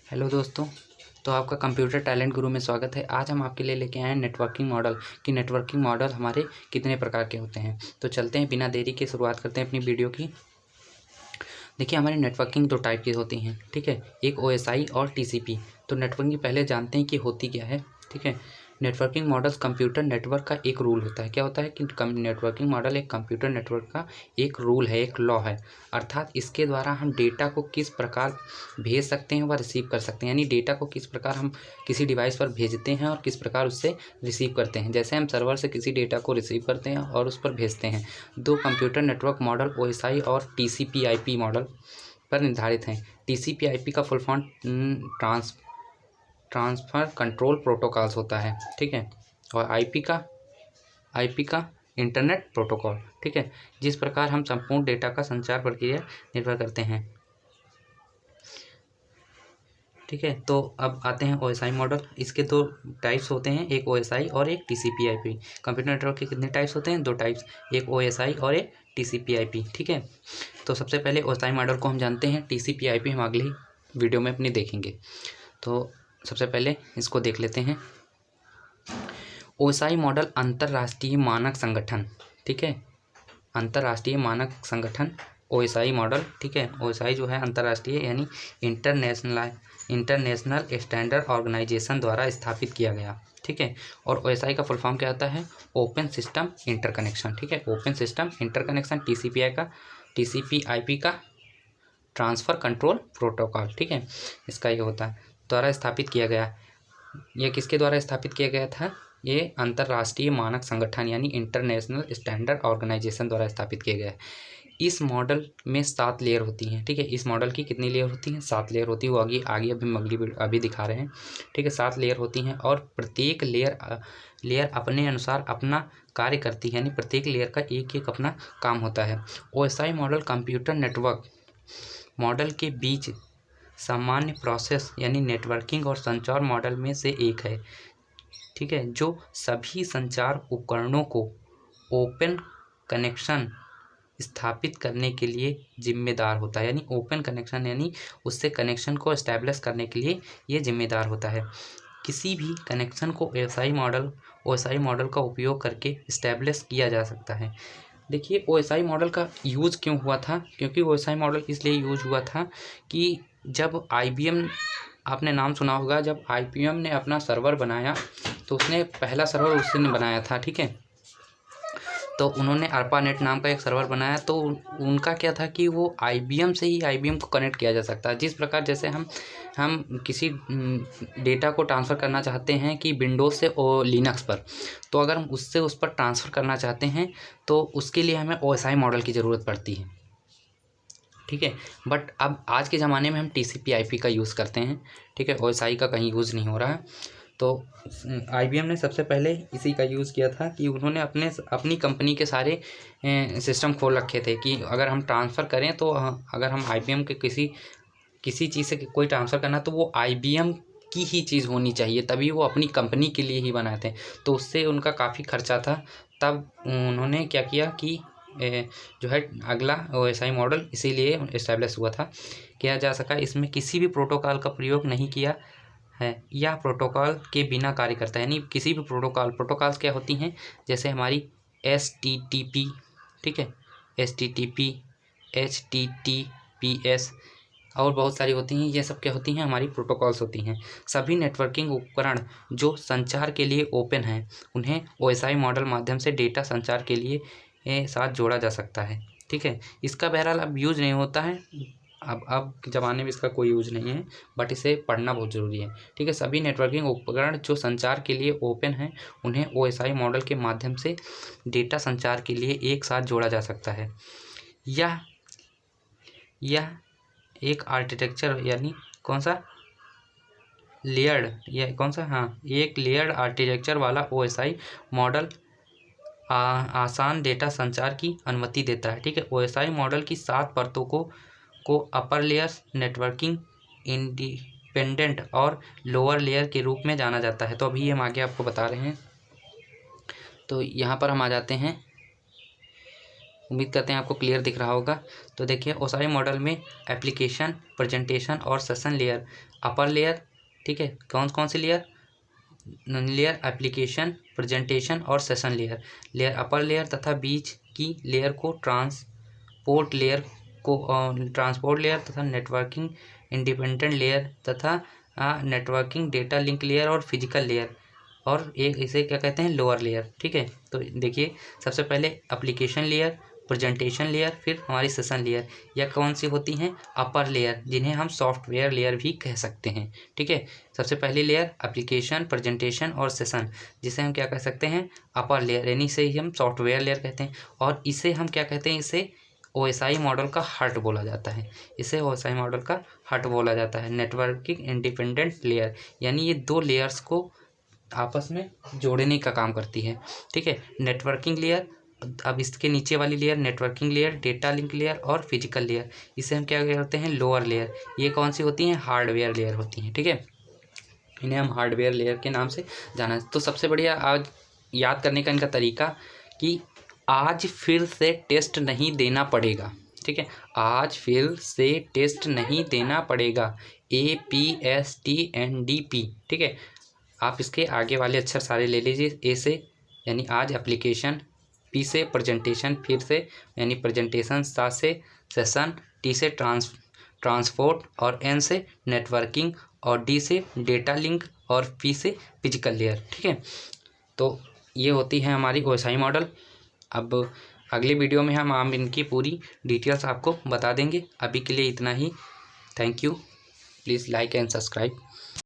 Hello दोस्तों। तो आपका कंप्यूटर टैलेंट गुरु में स्वागत है। आज हम आपके लिए लेके आए हैं नेटवर्किंग मॉडल कि नेटवर्किंग मॉडल हमारे कितने प्रकार के होते हैं। तो चलते हैं, बिना देरी के शुरुआत करते हैं अपनी वीडियो की। देखिए, हमारी नेटवर्किंग दो टाइप की होती हैं, ठीक है। एक OSI और TCP। तो नेटवर्किंग पहले जानते हैं कि होती क्या है, ठीक है। नेटवर्किंग मॉडल्स कंप्यूटर नेटवर्क का एक रूल होता है। क्या होता है कि नेटवर्किंग मॉडल एक कंप्यूटर नेटवर्क का एक रूल है, एक लॉ है। अर्थात इसके द्वारा हम डेटा को किस प्रकार भेज सकते हैं व रिसीव कर सकते हैं, यानी डेटा को किस प्रकार हम किसी डिवाइस पर भेजते हैं और किस प्रकार उससे रिसीव करते हैं। जैसे हम सर्वर से किसी डेटा को रिसीव करते हैं और उस पर भेजते हैं। दो कंप्यूटर नेटवर्क मॉडल OSI और TCP/IP मॉडल पर निर्धारित हैं। TCP/IP का full form transfer control protocols होता है, ठीक है। और IP का इंटरनेट प्रोटोकॉल, ठीक है। जिस प्रकार हम संपूर्ण डेटा का संचार प्रक्रिया निर्भर करते हैं, ठीक है। तो अब आते हैं OSI मॉडल। इसके दो टाइप्स होते हैं, एक OSI और एक TCP/IP। कंप्यूटर नेटवर्क के कितने टाइप्स होते हैं? दो टाइप्स, एक OSI और एक TCP/IP, ठीक है। तो सबसे पहले OSI मॉडल को हम जानते हैं, TCP/IP हम अगली वीडियो में अपनी देखेंगे। तो सबसे पहले इसको देख लेते हैं। OSI मॉडल अंतर्राष्ट्रीय मानक संगठन, ठीक है। अंतर्राष्ट्रीय मानक संगठन OSI मॉडल, ठीक है। OSI जो है अंतर्राष्ट्रीय यानी इंटरनेशनल स्टैंडर्ड ऑर्गेनाइजेशन द्वारा स्थापित किया गया, ठीक है। और OSI का फुल फॉर्म क्या होता है? ओपन सिस्टम इंटरकनेक्शन, ठीक है। Open system interconnection. TCP/IP का ट्रांसफ़र कंट्रोल प्रोटोकॉल, ठीक है। इसका ये होता है, द्वारा स्थापित किया गया। ये किसके द्वारा स्थापित किया गया था? ये अंतर्राष्ट्रीय मानक संगठन यानी इंटरनेशनल स्टैंडर्ड ऑर्गेनाइजेशन द्वारा स्थापित किया गया है। इस मॉडल में 7 लेयर होती हैं, ठीक है। इस मॉडल की कितनी लेयर होती हैं? 7 लेयर होती है। वो आगे अभी दिखा रहे हैं, ठीक है। 7 लेयर होती हैं और प्रत्येक लेयर अपने अनुसार अपना कार्य करती है, यानी प्रत्येक लेयर का एक एक अपना काम होता है। OSI model computer network model के बीच सामान्य प्रोसेस यानी नेटवर्किंग और संचार मॉडल में से एक है, ठीक है। जो सभी संचार उपकरणों को ओपन कनेक्शन स्थापित करने के लिए जिम्मेदार होता है, यानी ओपन कनेक्शन यानी उससे कनेक्शन को एस्टैब्लिश करने के लिए ये जिम्मेदार होता है। किसी भी कनेक्शन को OSI मॉडल का उपयोग करके इस्टेब्लिश किया जा सकता है। देखिए, OSI मॉडल का यूज़ क्यों हुआ था? क्योंकि OSI मॉडल इसलिए यूज़ हुआ था कि जब IBM, आपने नाम सुना होगा, जब IBM ने अपना सर्वर बनाया तो उसने पहला सर्वर उसने बनाया था, ठीक है। तो उन्होंने ARPANET नाम का एक सर्वर बनाया। तो उनका क्या था कि वो IBM से ही IBM को कनेक्ट किया जा सकता है। जिस प्रकार जैसे हम किसी डेटा को ट्रांसफ़र करना चाहते हैं कि विंडोज़ से लिनक्स पर, तो अगर हम उससे उस पर ट्रांसफ़र करना चाहते हैं तो उसके लिए हमें OSI मॉडल की ज़रूरत पड़ती है, ठीक है। बट अब आज के ज़माने में हम TCP/IP का यूज़ करते हैं, ठीक है। OSI का कहीं यूज़ नहीं हो रहा है। तो IBM ने सबसे पहले इसी का यूज़ किया था कि उन्होंने अपनी कंपनी के सारे सिस्टम खोल रखे थे कि अगर हम ट्रांसफ़र करें तो अगर हम IBM के किसी चीज़ से कोई ट्रांसफ़र करना तो वो IBM की ही चीज़ होनी चाहिए, तभी वो अपनी कंपनी के लिए ही बनाए थे। तो उससे उनका काफ़ी खर्चा था। तब उन्होंने क्या किया कि जो है अगला OSI मॉडल इसीलिए इस्टेब्लिश हुआ था, किया जा सका। इसमें किसी भी प्रोटोकॉल का प्रयोग नहीं किया है, यह प्रोटोकॉल के बिना कार्य करता है, यानी किसी भी प्रोटोकॉल्स क्या होती हैं? जैसे हमारी STTP, ठीक है। STTP, HTTPS और बहुत सारी होती हैं। ये सब क्या होती हैं? हमारी प्रोटोकॉल्स होती हैं। सभी नेटवर्किंग उपकरण जो संचार के लिए ओपन हैं उन्हें OSI मॉडल माध्यम से डेटा संचार के लिए साथ जोड़ा जा सकता है, ठीक है। इसका बहरहाल अब यूज़ नहीं होता है, अब के ज़माने में इसका कोई यूज़ नहीं है, बट इसे पढ़ना बहुत ज़रूरी है, ठीक है। सभी नेटवर्किंग उपकरण जो संचार के लिए ओपन हैं उन्हें OSI मॉडल के माध्यम से डेटा संचार के लिए एक साथ जोड़ा जा सकता है। यह एक आर्किटेक्चर यानी कौन सा एक लेयर्ड आर्किटेक्चर वाला OSI मॉडल आसान डेटा संचार की अनुमति देता है, ठीक है। OSI मॉडल की 7 परतों को अपर लेयर्स, नेटवर्किंग, इंडिपेंडेंट और लोअर लेयर के रूप में जाना जाता है। तो अभी हम आगे आपको बता रहे हैं। तो यहाँ पर हम आ जाते हैं उम्मीद करते हैं आपको क्लियर दिख रहा होगा। तो देखिए ओएसआई मॉडल में एप्लीकेशन, प्रेजेंटेशन और सेशन लेयर, अपर लेयर, ठीक है, कौन कौन सी लेयर, लेयर एप्लीकेशन, प्रेजेंटेशन और session layer, layer upper layer तथा बीच की लेयर को ट्रांसपोर्ट लेयर तथा नेटवर्किंग इंडिपेंडेंट लेयर तथा नेटवर्किंग डेटा लिंक लेयर और फिजिकल लेयर, और एक इसे क्या कहते हैं, लोअर लेयर। ठीक है, तो देखिए सबसे पहले एप्लीकेशन लेयर, प्रेजेंटेशन लेयर, फिर हमारी सेशन लेयर, यह कौन सी होती हैं, अपर लेयर, जिन्हें हम सॉफ्टवेयर लेयर भी कह सकते हैं। ठीक है, सबसे पहली लेयर एप्लीकेशन, प्रेजेंटेशन और सेशन, जिसे हम क्या कह सकते हैं, अपर लेयर, यानी इसे ही हम सॉफ्टवेयर लेयर कहते हैं। और इसे हम क्या कहते हैं, इसे ओएसआई मॉडल का हार्ट बोला जाता है, इसे ओएसआई मॉडल का हार्ट बोला जाता है, नेटवर्किंग इंडिपेंडेंट लेयर, यानी ये दो लेयर्स को आपस में जोड़ने का काम करती है। ठीक है, नेटवर्किंग लेयर, अब इसके नीचे वाली layer networking layer, data link layer और फिजिकल लेयर, इसे हम क्या करते हैं, लोअर लेयर, ये कौन सी होती हैं, हार्डवेयर लेयर होती हैं। ठीक है, इन्हें हम हार्डवेयर लेयर के नाम से जाना। तो सबसे बढ़िया आज याद करने का इनका तरीका कि आज फिर से टेस्ट नहीं देना पड़ेगा। ठीक है, आज फिर से टेस्ट नहीं देना पड़ेगा, APSTNDP। ठीक है, आप इसके आगे वाले अक्षर सारे ले लीजिए, ए से यानी आज एप्लीकेशन, पी से प्रेजेंटेशन, फिर से यानी प्रेजेंटेशन, सा से सेशन, टी से ट्रांसपोर्ट और एन से नेटवर्किंग और डी से डेटा लिंक और पी से फिजिकल लेयर। ठीक है, तो ये होती है हमारी ओएसआई मॉडल। अब अगले वीडियो में हम इनकी पूरी डिटेल्स आपको बता देंगे। अभी के लिए इतना ही। Thank you. Please like and subscribe.